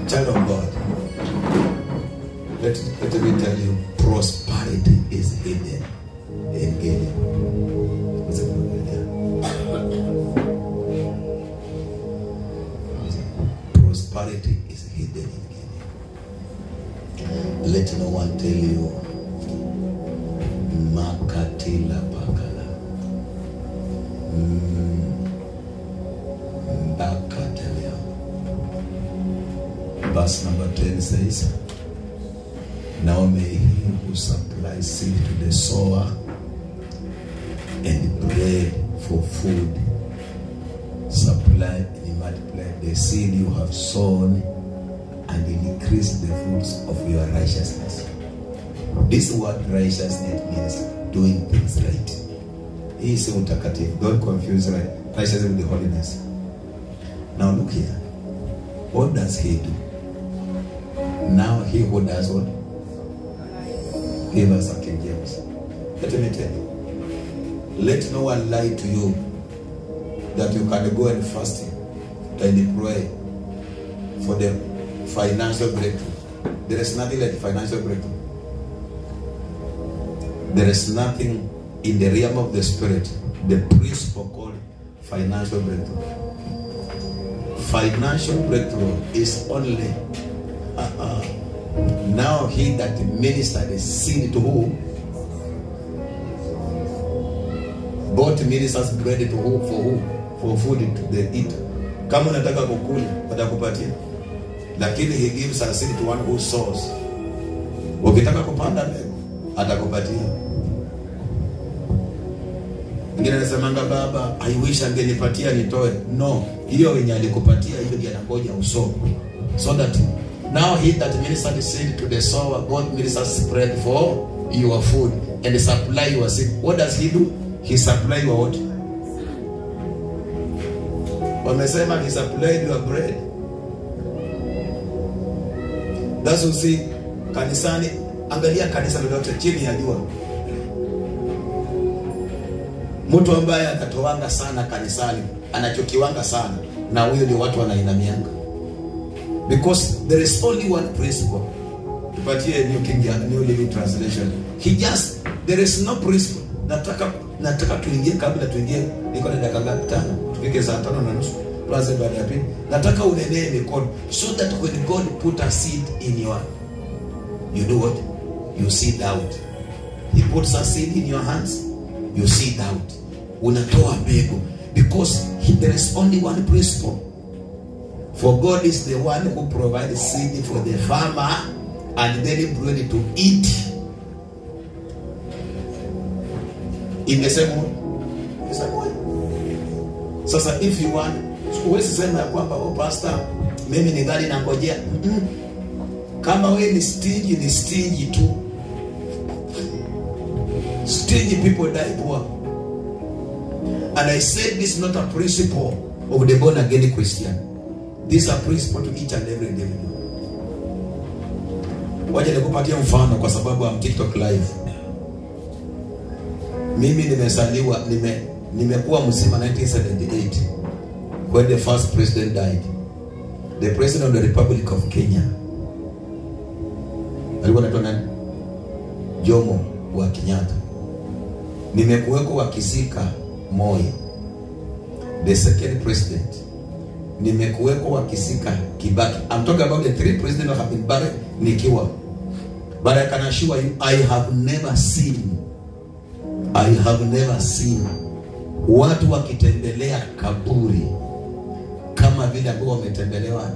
Child of God, let me tell you, prosperity is hidden in Gideon. Prosperity is hidden in Gideon. Let no one tell you, Makatila Pakala. Bakatelia. Verse number 10 says, now may he who supplies seed to the sower and bread for food supply and multiply the seed you have sown and increase the fruits of your righteousness. This word righteousness means doing things right. He is utakatifu. Don't confuse righteousness with the holiness. Now look here. What does he do? Now he who does what? Give us a King James. Let me tell you. Let no one lie to you that you can go and fast and pray for the financial breakthrough. There is nothing like financial breakthrough. There is nothing in the realm of the spirit, the principle called financial breakthrough. Financial breakthrough is only now he that ministered the seed to who? Bought ministers bread to who? For who? For food to the eat. Kama unataka kukula, atakupatia. Lakini he gives a seed to one who sows. Ukitaka kupanda mbegu, atakupatia. Mwingine anasemanga baba, I wish angenipatia nitoe. No, hiyo yenye alikupatia hiyo ndiyo anangoja usoe. So that now he that ministered the seed to the sower, God ministers bread for your food and supply your seed. What does he do? He supply your what? Wamesema he supplied your bread. That's what see kanisani. Angalia kanisa lolote chini ya jua. Mtu ambaye akatoanga sana kanisani, anachokiwanga sana, na huyo ndio watu wanainamianga. Because there is only one principle. Tupatie New Living Translation. There is no principle. Nataka tuingie kabla tuingie. Niko na dakika ngapi? 5. Tufike saa 5:30. Tuanze baada ya pili. Nataka unenee mikono so that when God put a seed in your, you do what? You seed out. He puts a seed in your hands. You seed out. Unatoa mbegu. Because there is only one principle. For God is the one who provides seed for the farmer and then bread to eat. In the same way. Sasa if you want, huwezi sema ya kwamba pastor, mimi ni gari nangojea. Kama wewe ni stingy tu. Stingy people die poor. And I said this is not a principle of the born again Christian. This is a principle to each and every individual. Waje nikupatie mfano kwa sababu I'm TikTok live. Mimi nimekuwa mzima 1978 when the first president died. The president of the Republic of Kenya. Alikuwa anaitwa nani? Jomo wa Kenyatta. Nimekuweko wakizika Moi. The second president. Nimekuweko wakizika Kibaki. I'm talking about the 3 presidents who have been buried nikiwa. But I can assure you, I have never seen watu wakitembelea kaburi kama vile ambao wametembelewa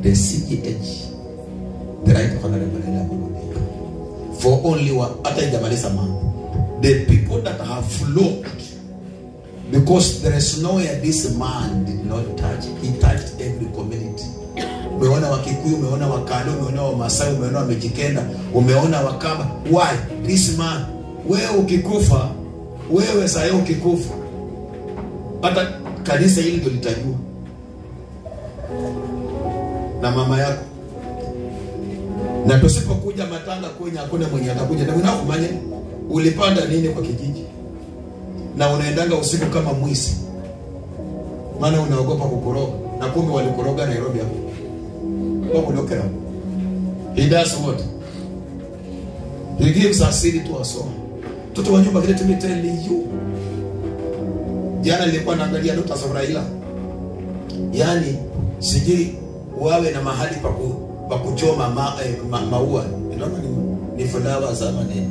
the CEH, the Right Honorable Odinga. For only one, hata ijamaliza month, the people that have flocked, because there is nowhere this man did not touch. He touched every community. Umeona Wakikuyu, umeona Wakale, umeona Wamasai, umeona Wamejikenda, umeona Wakamba. Why? This man, wewe ukikufa, wewe sasa ukikufa, hata kanisa hili ndio litajua. Na mama yako. Na tusipokuja matanga kwenye hakuna mwenye atakuja. Na unakumanya ulipanda nini kwa kijiji? Na unaendanga usiku kama mwisi. Maana unaogopa kukoroga. Na kumbe walikoroga Nairobi hapo. He does what? He gives us seed to our soul. Toto wa nyumba, let me tell you. Jana nilikuwa naangalia ndoto za Raila. Yaani sijui wawe na mahali pa kuchoma maua. Inaona ni flowers ama nini?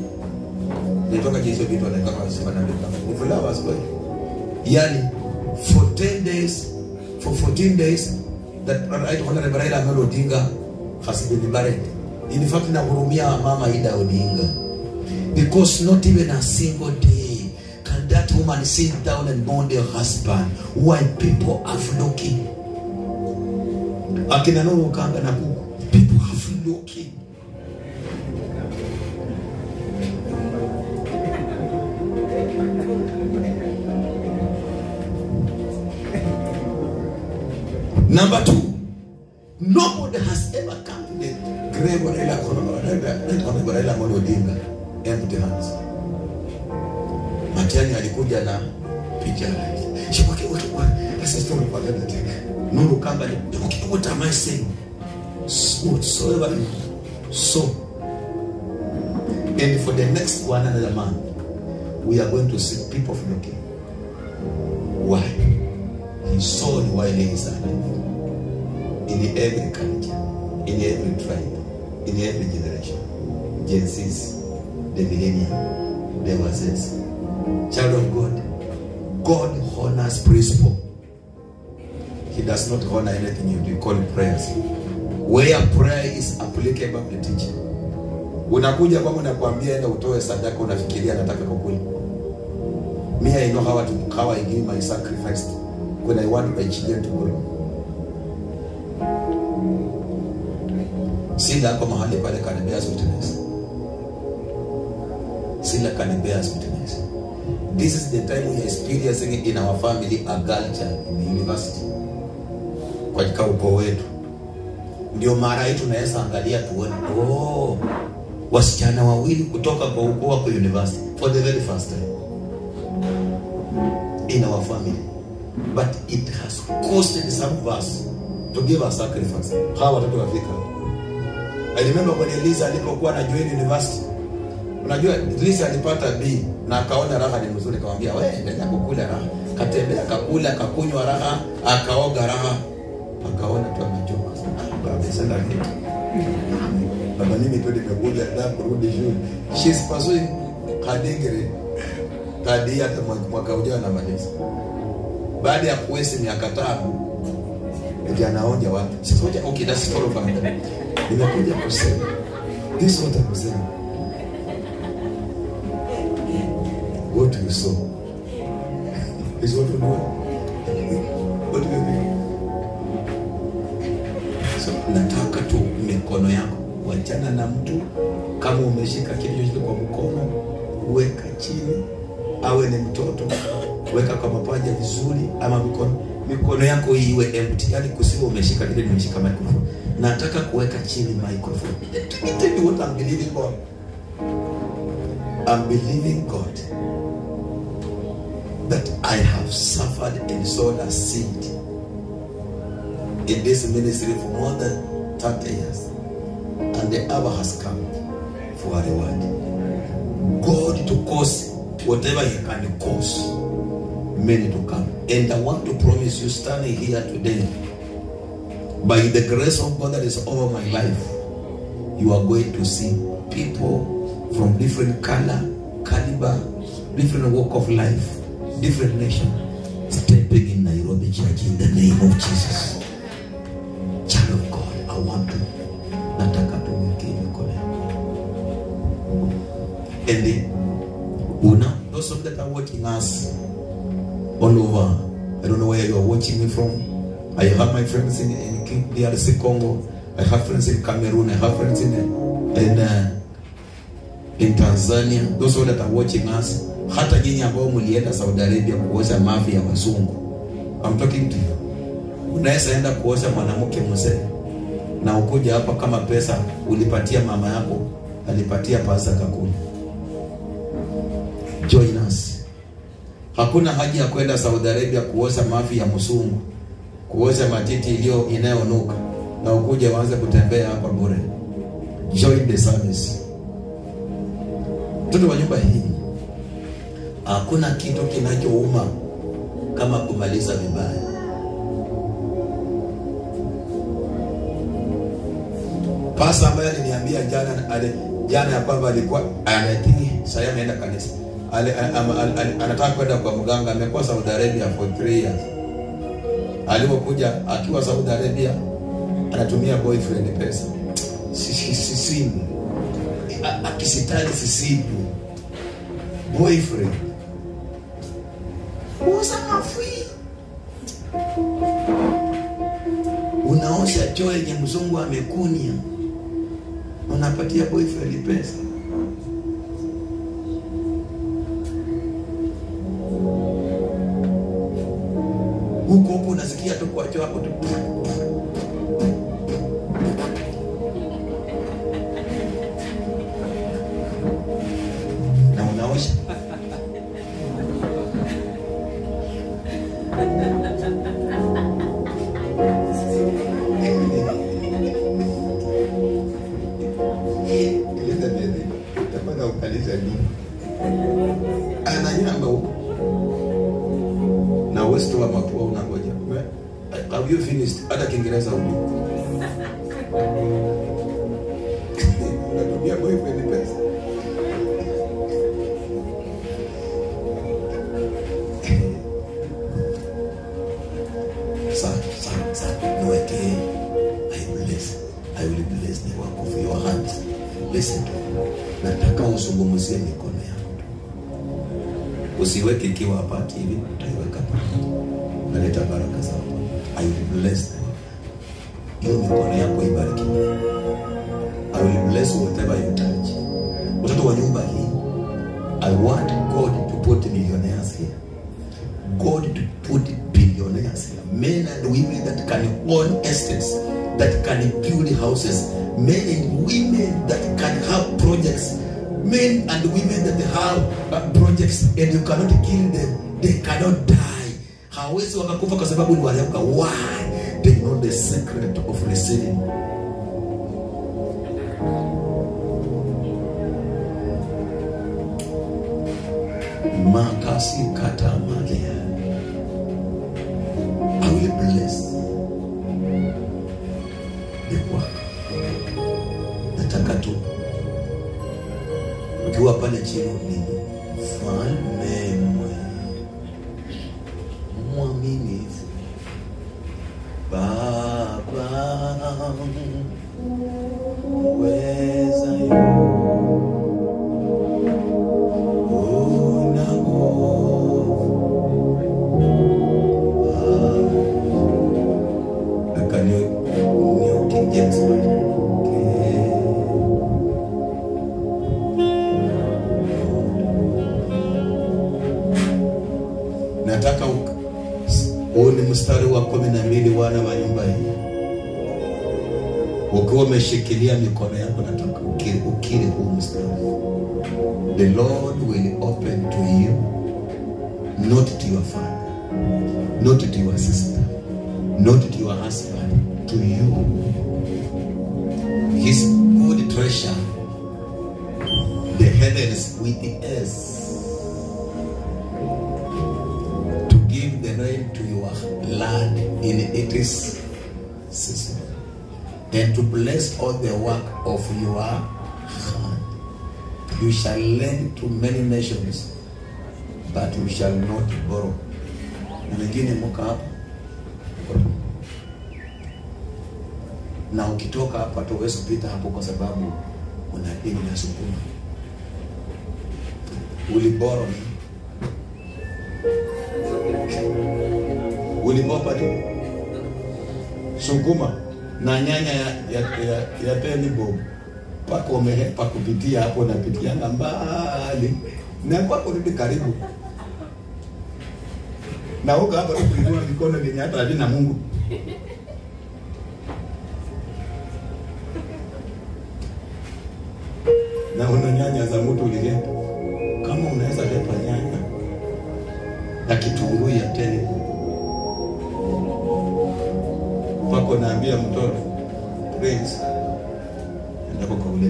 Nitoka hizo vitu kama sema na ni flowers kwa. Yaani for 14 days that right Honorable Raila Amolo Odinga has been buried. In fact, na hurumia Mama Ida Odinga, because not even a single day can that woman sit down and mourn her husband while people are flocking. Akina Nuru Kanga na Kuku, people are flocking. Number 2, nobody has ever come to the grave of Raila Amolo Odinga empty hands. Matiani alikuja na picha yake. That's a story for that. Nuru Kanga, what am I saying? Whatsoever so. And for the next one another month, we are going to see people flocking. Why? He sold while he is alive. In every culture, in every tribe, in every generation. Gen Z's, the millennium, the Wazes. Child of God, God honors principle. He does not honor anything you call prayers. Where prayer is applicable to teaching. Unakuja kwangu na kuambia enda utoe sadaka, unafikiria nataka kukula. Me, I know how I give my sacrifice when I want my children to grow. Sila kwa mahali pale can bear witness. Sila can bear witness. This is the time we are experiencing in our family a culture in the university. Kwa jika uko wetu. Ndio mara hii tunaweza angalia tuone, wasichana wawili kutoka kwa ukoo wako university for the very first time in our family. But it has costed some of us to give a sacrifice. Hawa watoto wafika. I remember when Eliza alipokuwa na join university. Unajua Eliza alipata B na akaona raha ni mzuri, akamwambia wewe endelea kukula raha. Katembea akakula akakunywa raha, akaoga raha. Akaona tu amechoka. Baba sasa ndio. Baba mimi tu nimekuja na kurudi shule. She's pursuing her degree. Kadi hata mwaka ujao na maliza. Baada ya kuwezi miaka 5 ndio anaonja watu. Sasa okay, that's for fun. Nimekuja kusema this is what I'm saying. What you saw is what you know. What do you mean? So nataka tu mikono yako wachana na mtu. Kama umeshika kitu chochote kwa mkono, weka chini. Awe ni mtoto, weka kwa mapaja vizuri, ama mikono yako iwe empty, yani kusiwe umeshika vile nimeshika microphone. Nataka kuweka chini microphone. Tell me what I'm believing God. I'm believing God that I have suffered and sown a seed in this ministry for more than 30 years, and the hour has come for a reward. God to cause whatever He can cause many to come. And I want to promise you, standing here today, by the grace of God that is over my life, you are going to see people from different color, caliber, different walk of life, different nation, stepping in Nairobi Church in the name of Jesus. Child of God, I want to nataka tuweke mikono. And then, those of that are watching us all over, I don't know where you are watching me from. I have my friends in DRC Congo. I have friends in Cameroon. I have friends in Tanzania. Those that are watching us, hata nyinyi ambao mlienda Saudi Arabia kuosha mafi ya wazungu, I'm talking to you. Unaweza enda kuosha mwanamke mzee na ukuja hapa kama pesa ulipatia mama yako, alipatia pasa kakuni. Join us. Hakuna haja ya kwenda Saudi Arabia kuosha mafi ya mzungu, kuosha matiti iliyo inayonuka. na ukuje waanze kutembea hapa bure. Join the service. Mtoto wa nyumba hii, hakuna kitu kinachouma kama kumaliza vibaya. Pasa ambaye aliniambia jana ya kwamba alikuwa anatii sasa ameenda kanisa. Anataka kwenda kwa mganga, amekuwa Saudi Arabia for 3 years. Alipokuja akiwa Saudi Arabia anatumia boyfriend pesa. Sisi akisitaji sisi boyfriend. Usa mafui. Unaosha choo yenye mzungu amekunia. Unapatia boyfriend pesa. Huko unasikia tu kwa choo hapo tu. Na unaosha. Ananyamba huko. Na West wa mapua unangoja. Have you finished? Hata Kiingereza huko. Unatumia boyfriend pesa. Sir, no again. I will bless the work of your hands. Listen to me. Nataka usungumuzie mikono yako. Usiweke kiwa hapa hivi, utaiweka hapa. Naleta baraka zako. I will bless them. Hiyo mikono yako ibariki. I will bless whatever you touch. Watoto wa nyumba hii, I want God to put millionaires here. God to put billionaires here. Men and women that can own estates, that can build houses. Men and women that can have projects. Men and women that have projects and you cannot kill them. They cannot die. Hawezi wakakufa kwa sababu ni walioka. Why? They know the secret of receiving. Makasi kata magia. I will bless the work. Nataka tu ukiwa pale chini ni mfalme mwaminifu Baba weza nataka uone mstari wa 12 wana wa nyumba hii. Ukiwa umeshikilia mikono yako nataka ukiri huu mstari. The Lord will open to you, not to your father, not to your sister, not to your husband, to you. His good treasure, the heavens with the earth, to give the rain to your land in its season, and to bless all the work of your hand. You shall lend to many nations, but you shall not borrow. Mwingine muka hapa na ukitoka hapa tuwezi kupita hapo kwa sababu una dini na sukuma. Uliboro ni ulibopa tu sukuma na nyanya ya penny bob pako umehepa kupitia hapo na pitianga mbali na kwa kurudi karibu na uka hapa kuinua mikono yenye hata adina Mungu. Na una nyanya za mtu uligepa. Kama unaweza lepa nyanya na kitunguu ya tele pako naambia mtoto Prince, endapo kwa ule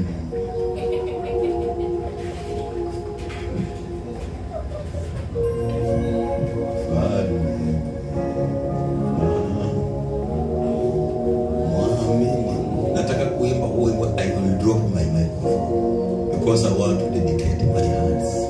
Mungu. Nataka kuimba huo wimbo, I will drop my microphone because I want to dedicate my hands.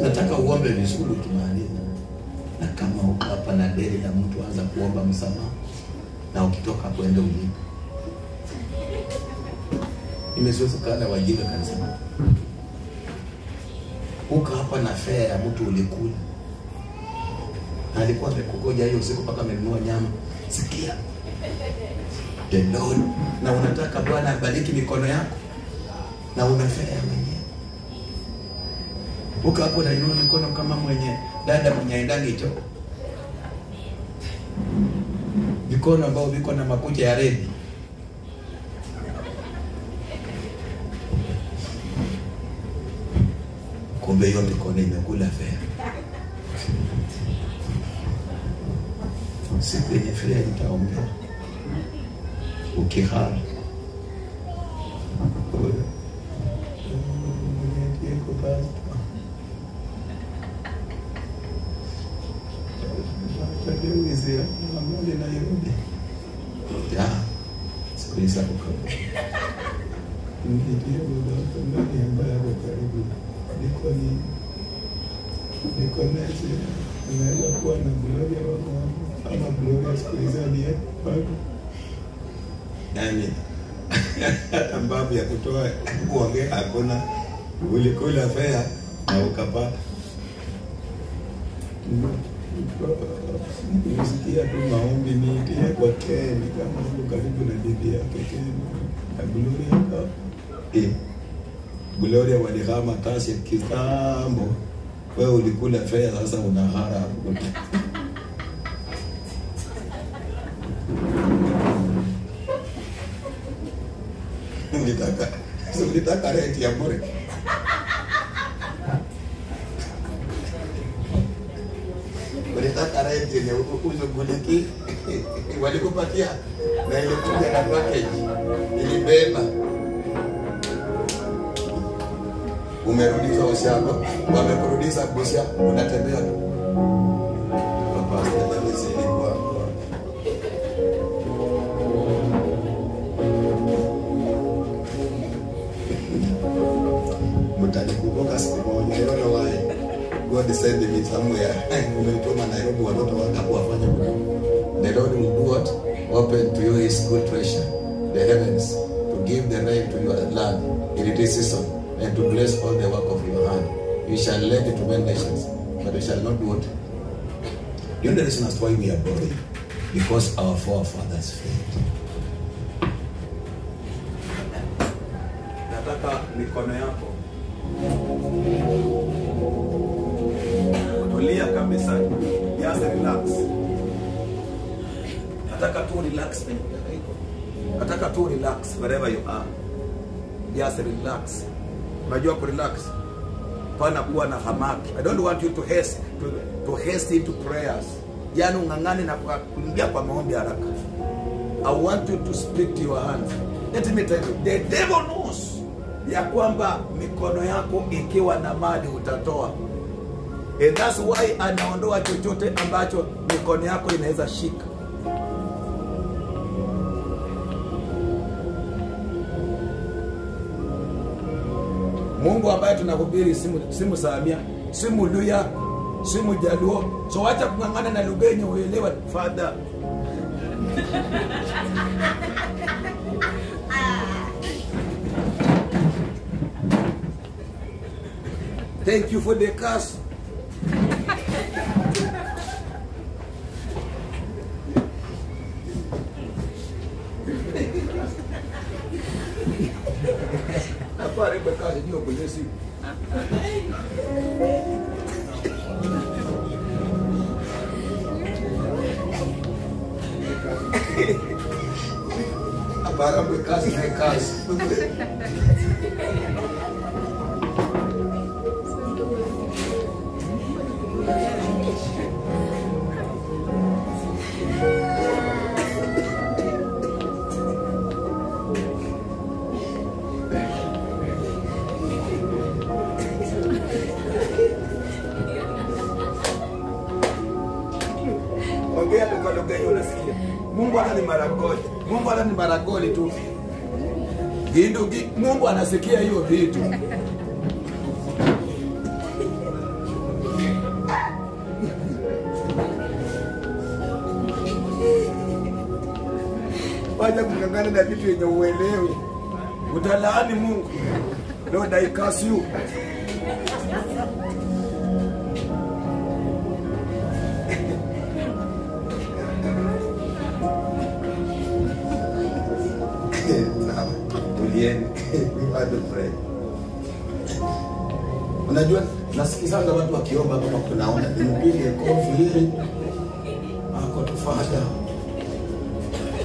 Nataka uombe vizuri ukimaliza. Na kama uko hapa na deni ya mtu, anza kuomba msamaha. Na ukitoka hapo ende ulipe. Nimezoea kana wajinga kanisa. Uko hapa na fare ya mtu ulikula. Alikuwa amekugoja hiyo usiku mpaka amenunua nyama. Sikia. The Lord, na unataka Bwana abariki mikono yako. Na una fare mwenyewe. Uka hapo na inua mikono kama mwenye dada mwenye aendani hicho. Mikono ambao viko na makucha ya redi. Kumbe hiyo mikono imekula fare. Siku yenye fare itaongea. Ukihara. Ya, sikiliza kwa ndio ndio ambaye ako karibu. Niko nje, naweza kuwa na Gloria ama Gloria sikiliza ni bado. Yaani ambapo ya kutoa kuongea hakuna, ulikula fare na ukapata. Nisikia tu maombi niitie kwa Keni kama uko karibu na bibi yake Keni. Na Gloria Gloria walihama kasi kitambo. Wewe ulikula fare sasa unahara hapo. Nilitaka renti ya bure. Nilitaka renti ni uzunguliki. Walikupatia na ile kuja na package ilibeba. Umerudisha usiako, wamekurudisha Busia, unatembea tu. Papa sasa mzee kwa mtanikumbuka siku moja. I don't know why God sent me somewhere. Umetuma Nairobi watoto wako wafanye kitu. The Lord will do what? Open to you His good treasure, the heavens, to give the rain to your land in its season, and to bless all the work of your hand. You shall lend it to many nations, but you shall not do what? You know the reason as to why we are borrowing? Because our forefathers failed. Nataka mikono yako tulia kabisa. Just relax. Nataka tu relax. Nataka tu relax wherever you are. Just relax. Unajua ku relax. Pana kuwa na hamaki. I don't want you to haste into prayers. Yaani ungangane na kuingia kwa maombi haraka. I want you to speak to your hands. Let me tell you, the devil knows ya kwamba mikono yako ikiwa na mali utatoa. And that's why anaondoa chochote ambacho mikono yako inaweza shika. Mungu ambaye tunahubiri simu Samia, simu Luya, simu Jaluo. So acha kungangana na lugha yenye uelewa, Father. Thank you for the cast. Apa Rebecca ndio kwenye simu. Karambwe kazi na kazi. Ongea lugha hiyo unasikia. Mungu anani maragoli. Mungu anani maragoli tu. Mungu anasikia hiyo vitu. Wacha kungangana na vitu yenye uelewi. Utalaani Mungu. Lord, I curse you. Unajua nasikizanga watu wakiomba kama kunaona nipige kofi hili ako to Father,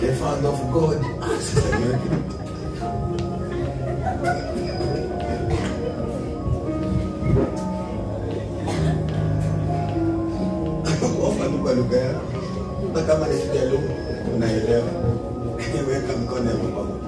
the Father of God. Omba tu kwa lugha yako, na kama ni Kijaluo unaelewa, weka mikono yako pamoja.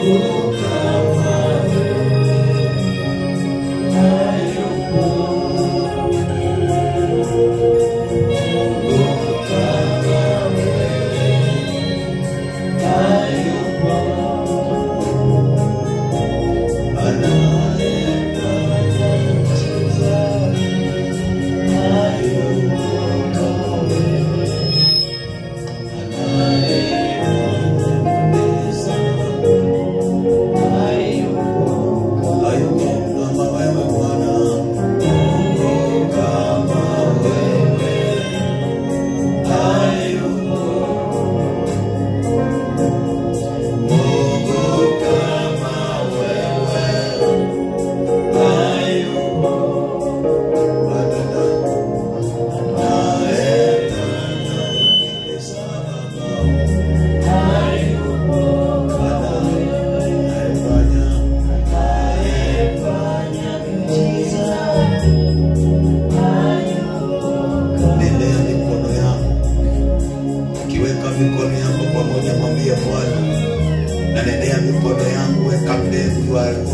Oh,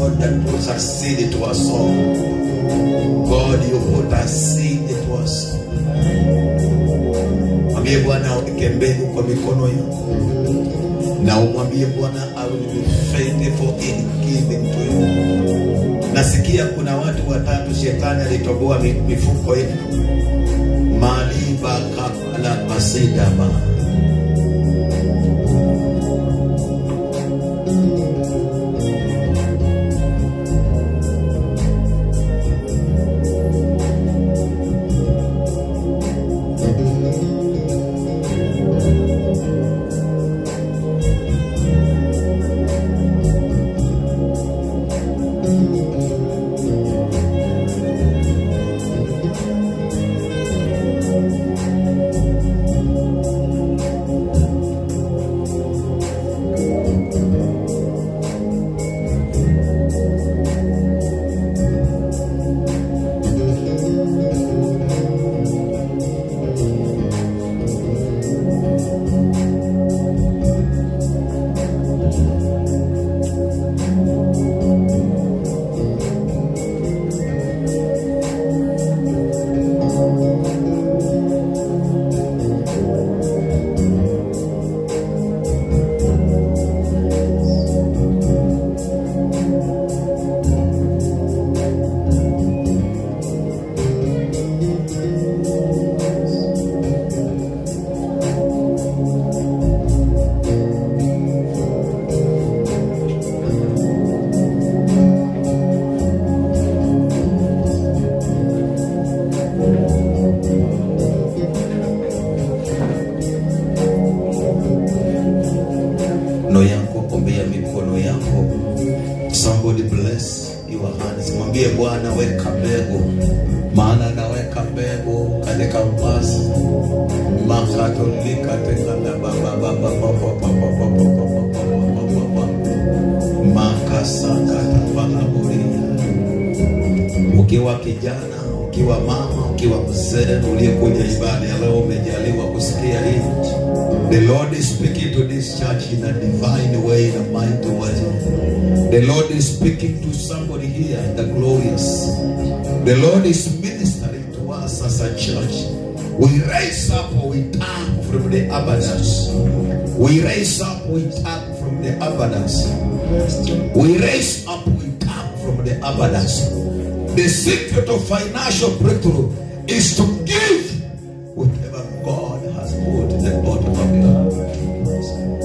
God that puts a seed into our soul. God, you put a seed into our soul. Mwambie Bwana uweke mbegu kwa mikono yako. Na umwambie Bwana, I will be faithful in giving to you. Nasikia kuna watu watatu shetani alitoboa mifuko yetu. Mali bakala basidama. Somebody bless your hands. Mwambie Bwana weka mbegu. Maana naweka mbegu katika uasi. Makatolika tekana baba. Makasaka tapanaburia. Ukiwa kijana, ukiwa mama, ukiwa mzee uliyekuja ibada ya leo umejaliwa kusikia hii. The Lord is speaking to this church in a divine way, in a mighty way. The Lord is speaking to somebody here in the glorious. The Lord is ministering to us as a church. We raise up, we tap from the abundance. We raise up, we tap from the abundance. We raise up, we tap from the abundance. The secret of financial breakthrough is to give whatever God has put in the bottom of your heart.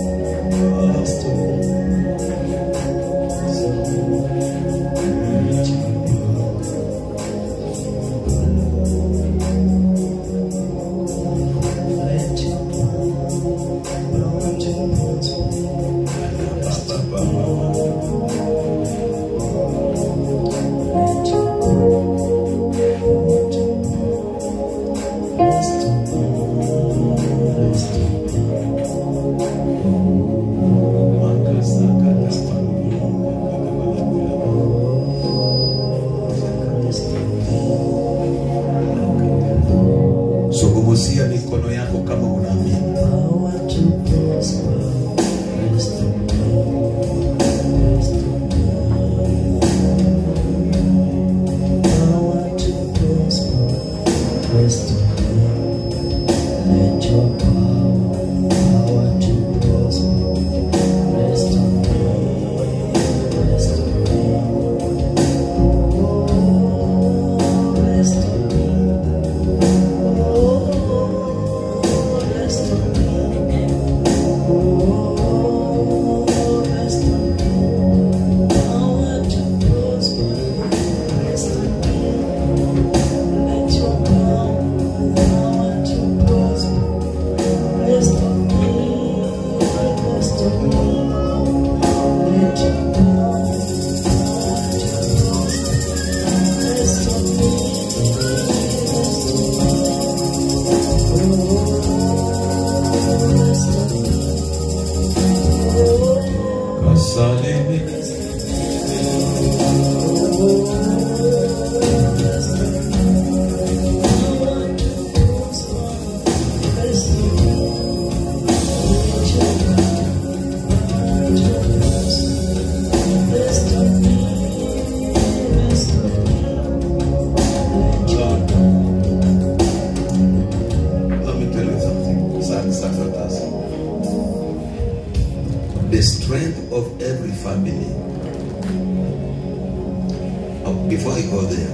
before I go there,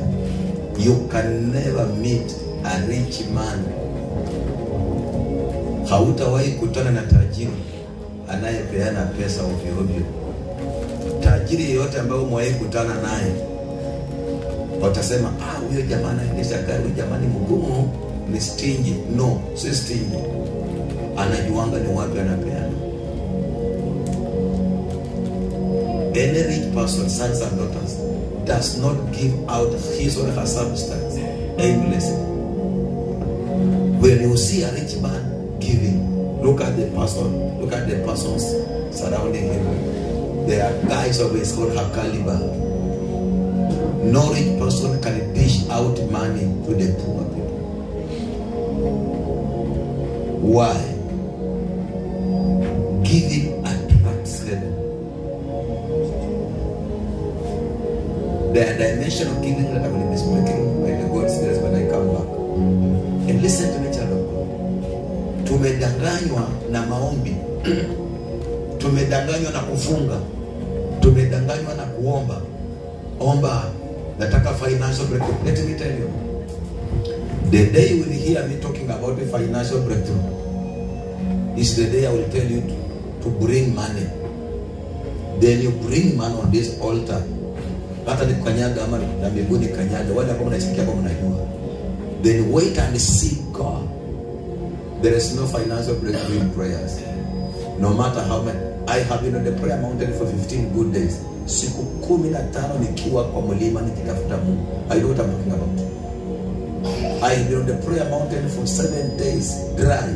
you can never meet a rich man. Hautawahi kutana na tajiri anayepeana pesa ovyo ovyo. Tajiri yote ambaye umewahi kutana naye, watasema huyo jamaa anaendesha gari, jamaa ni mgumu, ni stingy. No, si stingy. Anajuanga ni wapi anapeana. Any rich person, sons and daughters, does not give out his or her substance aimlessly. When you see a rich man giving, look at the person, look at the persons surrounding him. They are guys of his own caliber. No rich person can dish out money to the poor people. Why? Giving attracts heaven. There are dimensions of giving that I will be speaking by the God's grace when I come back. And listen to me, child of God. Tumedanganywa na maombi. Tumedanganywa na kufunga. Tumedanganywa na kuomba. Omba, nataka financial breakthrough. Let me tell you. The day you will hear me talking about the financial breakthrough is the day I will tell you to bring money. Then you bring money on this altar. Hata ni kanyaga ama na mbinguni kanyaga, wala kama unasikia kama unajua. Then wait and see God. There is no financial breakthrough in prayers. No matter how many. I have been on the prayer mountain for 15 good days. Siku 15 nikiwa kwa mlima nikitafuta Mungu. I know what I'm talking about. I have been on the prayer mountain for 7 days dry.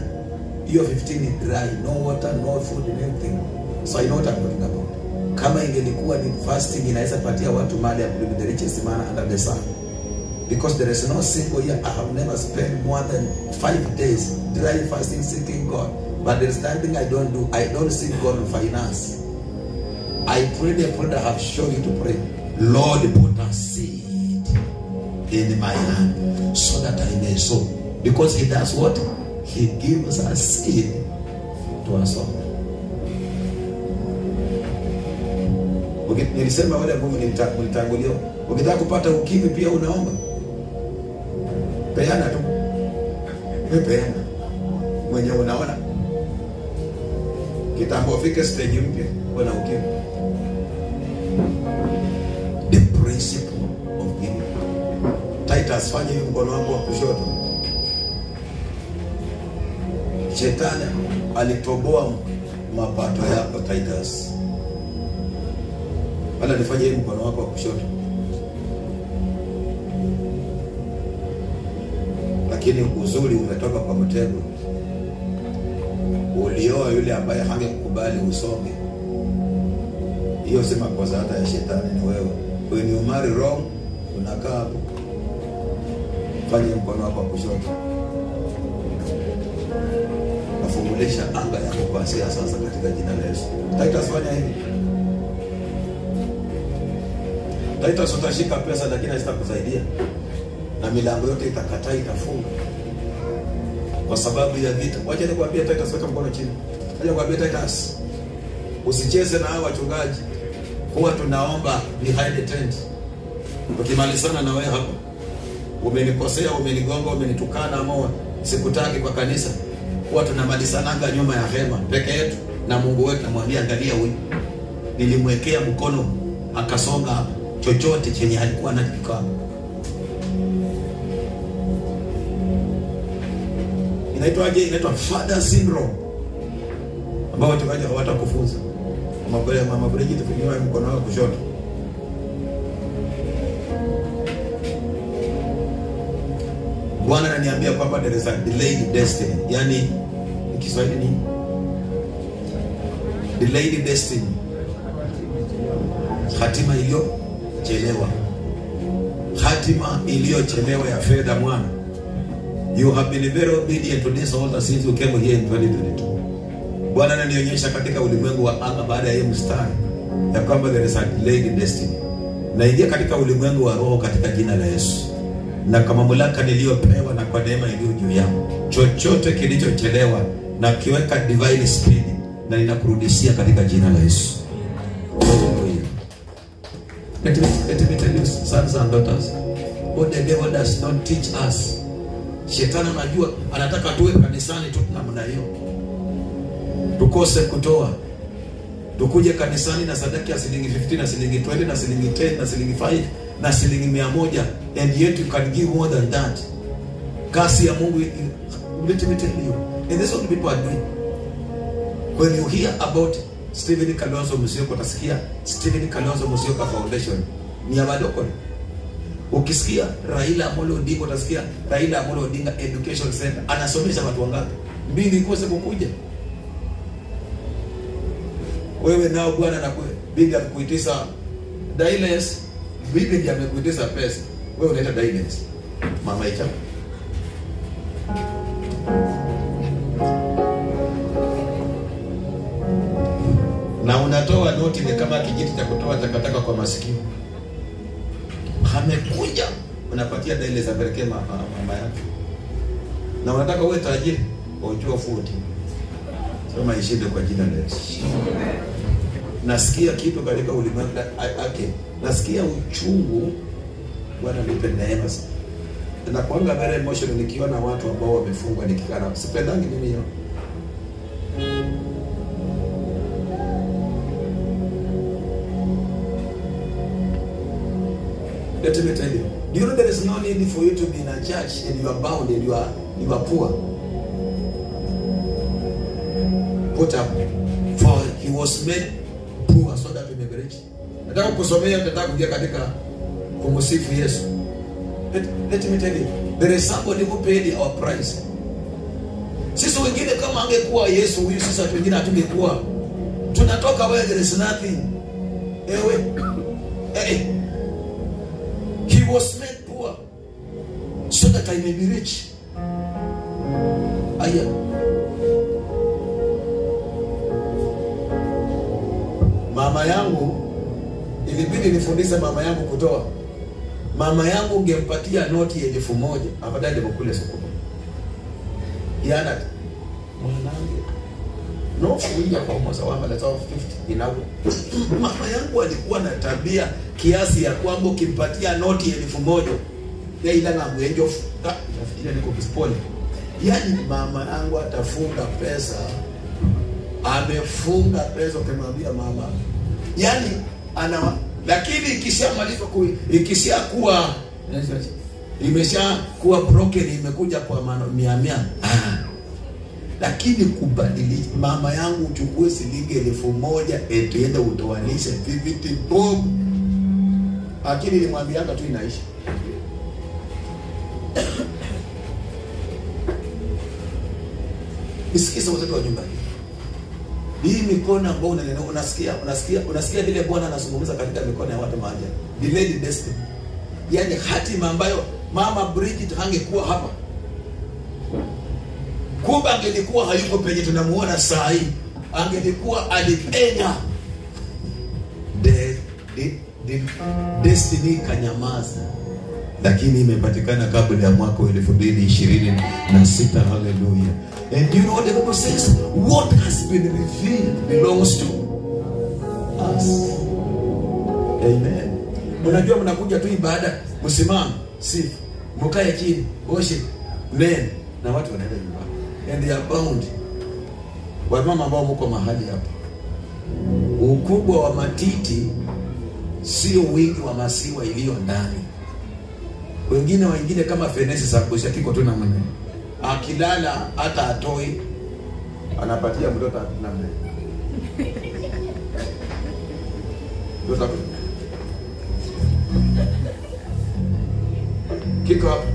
Year 15 is dry, no water, no food, anything. So I know what I'm talking about. Kama ingelikuwa ni fasting, inaweza patia watu mali ya the richest man under the sun. Because there is no single year I have never spent more than 5 days dry fasting seeking God. But there is nothing I don't do. I don't seek God on finance. I pray the prayer that I have shown you to pray. Lord, put a seed in my hand so that I may sow. Because He does what? He gives us seed to us all. Nilisema wale ambao mlitangulia, ukitaka kupata ukimwi pia unaomba. Peana tu. Peana. Mwenye unaona. Kitambo ufike stage mpya una ukimwi. The principle of giving. Titus, fanya hiyo mkono wako wa kushoto. Shetani alitoboa mapato yako Titus. Wala nifanye hiyo mkono wako wa kushoto. Lakini uzuri umetoka kwa mtego. Ulioa yule ambaye hangekukubali usonge. Hiyo si makosa hata ya shetani, ni wewe. When you marry wrong, unakaa hapo. Fanya mkono wako wa kushoto. Nafungulisha anga yako kwa sasa katika jina la Yesu. Titus, fanya hivi. Titus, utashika pesa lakini haitakusaidia. Na milango yote itakataa, itafunga. Kwa sababu ya vita. Wacha nikwambie Titus, weka mkono chini. Wacha nikwambie Titus, usicheze na hao wachungaji. Huwa tunaomba behind the tent. Ukimalizana na wewe hapo, umenikosea, umenigonga, umenitukana ama sikutaki kwa kanisa, huwa tunamalizananga nyuma ya hema peke yetu na Mungu wetu, namwambia angalia huyu. Nilimwekea mkono akasonga hapo. Chochote chenye alikuwa anakikaa. Inaitwaje? Inaitwa father syndrome. Ambao watu waje hawatakufunza. Mama Bridget, tufunyiwa mkono wako kushoto. Bwana ananiambia kwamba there is a delayed destiny. Yani Kiswahili ni delayed destiny. Hatima iliyochelewa. Hatima iliyochelewa ya fedha mwana. You have been very obedient to this altar since you came here in 2022. Bwana ananionyesha katika ulimwengu wa anga baada ya hiyo mstari ya kwamba there is a delayed destiny. Naingia katika ulimwengu wa roho katika jina la Yesu. Na kama mamlaka niliyopewa na kwa neema iliyo juu yangu, chochote kilichochelewa na kiweka divine speed na ninakurudishia katika jina la Yesu. Let me tell you, sons and daughters, what the devil does not teach us. Shetani anajua anataka tuwe kanisani tu namna hiyo, tukose kutoa, tukuje kanisani na sadaka ya shilingi 50 na shilingi 20 na shilingi 10 na shilingi 5 na shilingi 100, and yet you can give more than that. Kasi ya Mungu, let me tell you, and this is what people are doing. When you hear about Stephen Kalonzo Musyoka, utasikia Stephen Kalonzo Musyoka Foundation ni ya madokoni. Ukisikia Raila Amolo Odinga, utasikia Raila Amolo Odinga Education Center. Anasomesha watu wangapi? Mbili kose kukuja. Wewe nao bwana na bibi amekuitisha Dailes, bibi ndiye amekuitisha pesa. Wewe unaita Dailes. Mama ita. Na unatoa noti ni kama kijiti cha kutoa takataka kwa masikio. Amekuja unapatia Dailes za pelekea mama yake. Na unataka uwe tajiri, ujue futi. Sema ishinde kwa jina la Yesu. Nasikia kitu katika ulimwengu ake. Nasikia uchungu. Bwana nipe neema sana. Na kuanga very emotional nikiona watu ambao wamefungwa nikikana. Sipendangi mimi hiyo. Let me tell you. Do you know there is no need for you to be in a church and you are bound and you are poor? Put up. For he was made poor so that we may be rich. Nataka kusomea, nataka kuingia katika kumsifu Yesu. Let me tell you, there is somebody who paid our price. Sisi wengine kama angekuwa Yesu huyu, sisi watu wengine hatungekuwa. Tunatoka where there is nothing. He was made poor so that I may be rich. Aya. Mama yangu ilibidi nifundishe mama yangu kutoa. Mama yangu ungempatia noti 1,000 afadhali mkule sokoni. Yana mwanangu no kuja kwa mmoja wamba let's 50 inawe. Mama yangu alikuwa na tabia kiasi ya kwamba ukimpatia noti 1,000 yeye ila na mwenjo nafikiria niko kisponi. Yaani mama yangu atafunga pesa, amefunga pesa ukimwambia mama. Yaani ana, lakini ikishakuwa imeshakuwa broken, imekuja kwa 100. Lakini kubadili mama yangu uchukue shilingi 1,000 etiende utoanishe 50 bob. Akili nilimwambianga tu inaisha. Isikiza watoto wa nyumbani. Hii mikono ambayo unasikia vile Bwana anazungumza katika mikono ya watu maajabu. Delayed destiny. Yaani hatima ambayo Mama Bridget hangekuwa hapa. Kuba angelikuwa hayuko penye tunamuona saa hii. Angelikuwa alipenya. Destiny kanyamaza. Lakini imepatikana kabla ya mwaka 2026. Hallelujah. And you know what the Bible says? What has been revealed belongs to us. Amen. Unajua mnakuja tu ibada, msimame, sifu, mkae chini, worship, nene, na watu wanaenda nyumbani. And they are bound. Wamama ambao mko mahali hapa. Ukubwa wa matiti sio wingi wa masiwa iliyo ndani. Wengine kama fenesi za kusha kiko tu na mwenye. Akilala hata atoi anapatia mtoto namna. Mtoto kiko hapo.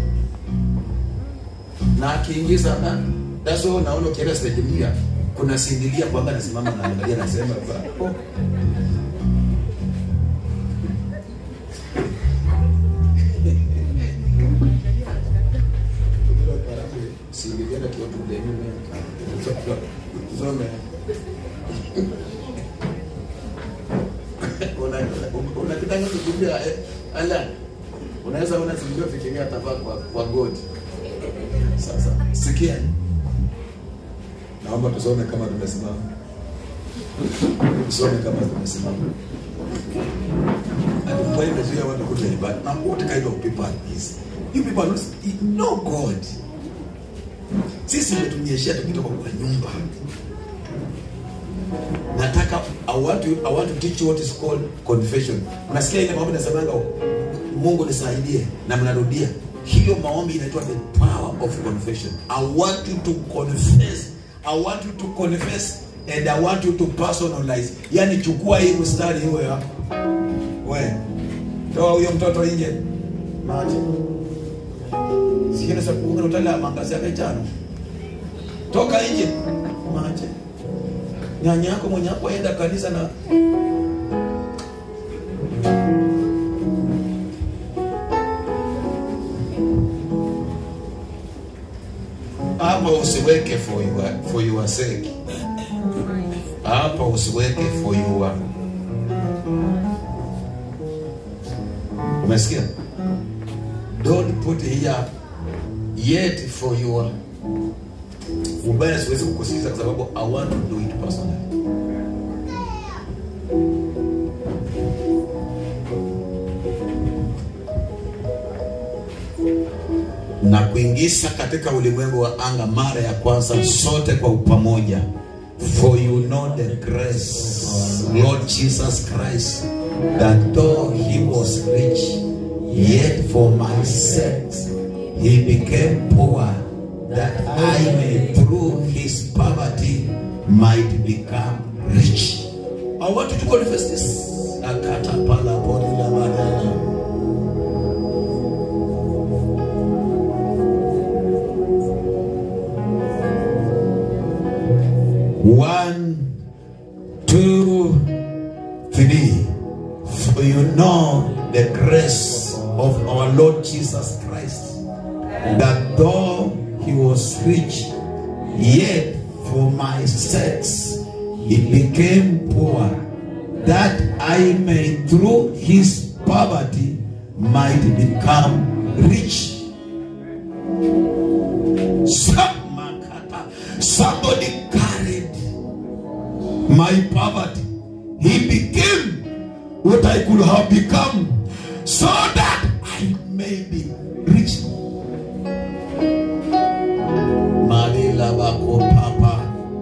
Na akiingiza ndani. That's why naona kile stage kuna sindilia kwamba nasimama na angalia nasema oh. Sindilia kwa tudeni zome. Una kitanga kukumbia ala. Unaweza unasindilia fikiria tafaka kwa God. Sasa sikia. Naomba tusome kama tumesimama. Tusome kama tumesimama. ambayo imezuia watu kuja ibada. Now what kind of people are these? You people no God. Sisi tumetunyeshia tukitoka kwa nyumba. Nataka I want to teach you what is called confession. Unasikia ile maombi nasemanga Mungu nisaidie na mnarudia. Hiyo maombi inaitwa the power of confession. I want you to confess. I want you to confess and I want you to personalize. Yani chukua hii mstari hiyo ya wewe. Toa huyo mtoto nje. Maji. Sikina sababu unataka mangazi yake chano. Toka nje. Maji. Nyanya yako mwenye hapo aenda kanisa na hapa usiweke for your sake. Hapa usiweke for your. Umesikia? Don't put here yet for your. Ubaya siwezi kukusikiza kwa sababu I want to do it personally. Na kuingiza katika ulimwengu wa anga mara ya kwanza sote kwa pamoja. For you know the grace Lord Jesus Christ, that though he was rich, yet for my sake he became poor, that I may through his poverty might become rich. I want you to confess this. Akata pala poli la badana. One, two, three. For you know the grace of our Lord Jesus Christ, that though he was rich, yet for my sakes he became poor, that I may through his poverty might become rich. Somebody carried my poverty. He became what I could have become, so that I may be rich.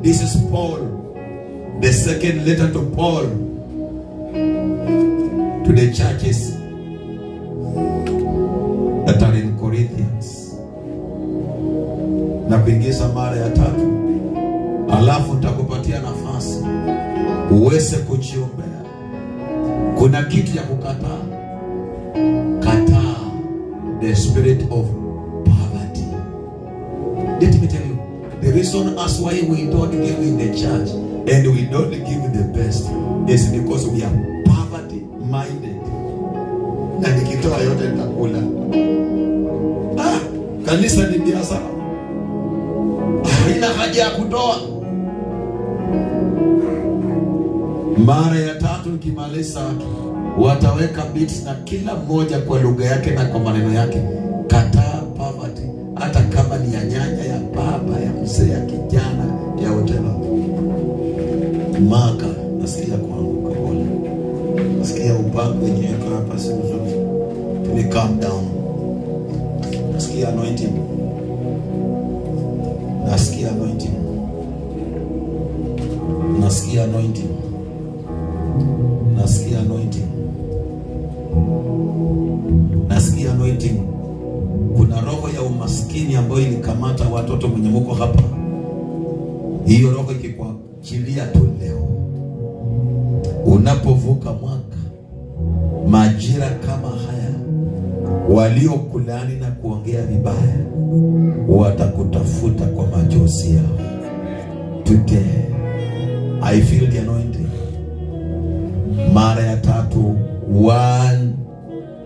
This is Paul, the second letter to Paul, to the churches that are in Corinthians. Na kuingiza mara ya tatu, alafu nitakupatia nafasi uweze kujiombea. Kuna kitu ya kukataa. Kataa the spirit of poverty. Let me tell you, the reason as why we don't give in the church and we don't give the best is because we are poverty minded. Na nikitoa yote nitakula. Kanisa ni biashara. Haina haja ya kutoa. Mara ya tatu nikimaliza wataweka beats na kila mmoja kwa lugha yake na kwa maneno yake. Kataa poverty, hata kama ni ya nyanya, ya baba, ya mzee, ya kijana, ya hotela. Maka nasikia kuanguka pole. Nasikia upako wenye eka hapa siku zote. Tuni calm down. Nasikia anointing. Nasikia anointing. Nasikia anointing. Nasikia anointing. Nasikia anointing. Kuna roho ya umaskini ambayo ilikamata watoto mwenye mko hapa. Hiyo roho ikikuachilia tu leo. Unapovuka mwaka, majira kama haya, waliokulani na kuongea vibaya watakutafuta kwa machozi yao. Today I feel the anointing. Mara ya tatu. 1,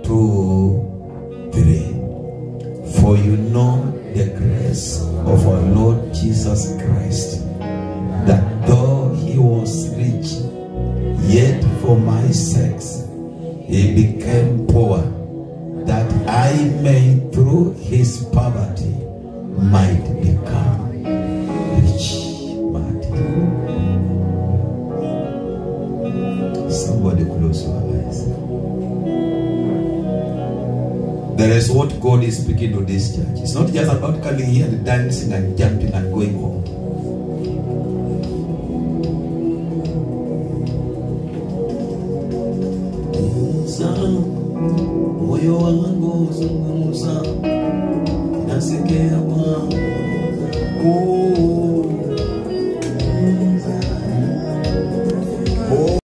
2, 3. For you know the grace of our Lord Jesus Christ, that though he was rich, yet for my sakes he became poor, that I may through his poverty might become rich. Somebody close your eyes. There is what God is speaking to this church. It's not just about coming here and dancing and jumping and going home. Moyo wangu zungumza, nasikia Bwana.